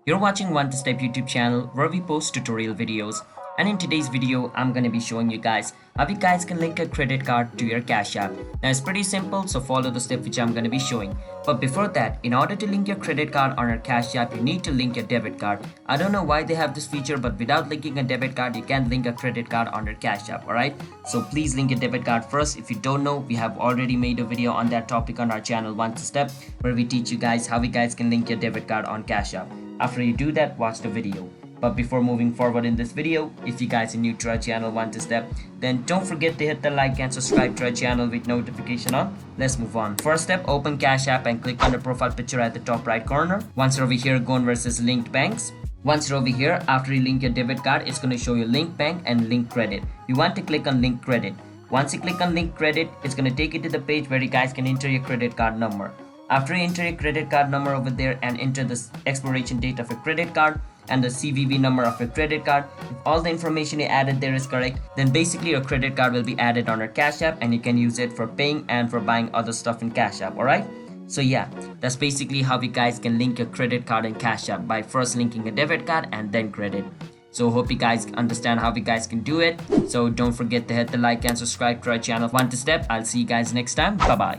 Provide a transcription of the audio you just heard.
You're watching One to Step YouTube channel where we post tutorial videos, and in today's video I'm gonna be showing you guys how you guys can link a credit card to your Cash App. Now it's pretty simple, so follow the step which I'm gonna be showing. But before that, in order to link your credit card on your Cash App, you need to link your debit card. I don't know why they have this feature, but without linking a debit card you can't link a credit card on your Cash App. Alright, so please link your debit card first. If you don't know, we have already made a video on that topic on our channel One to Step, where we teach you guys how you guys can link your debit card on Cash App. After you do that, watch the video. But before moving forward in this video, if you guys are new to our channel One to Step, then don't forget to hit the like and subscribe to our channel with notification on. Let's move on. First step, open Cash App and click on the profile picture at the top right corner. Once you're over here, go on versus linked banks. Once you're over here, after you link your debit card, it's going to show you link bank and link credit. You want to click on link credit. Once you click on link credit, it's going to take you to the page where you guys can enter your credit card number. After you enter your credit card number over there and enter the expiration date of your credit card and the CVV number of your credit card, if all the information you added there is correct, then basically your credit card will be added on your Cash App and you can use it for paying and for buying other stuff in Cash App. Alright, so yeah, that's basically how you guys can link your credit card and Cash App, by first linking a debit card and then credit. So hope you guys understand how you guys can do it. So don't forget to hit the like and subscribe to our channel One to Step. I'll see you guys next time. Bye bye.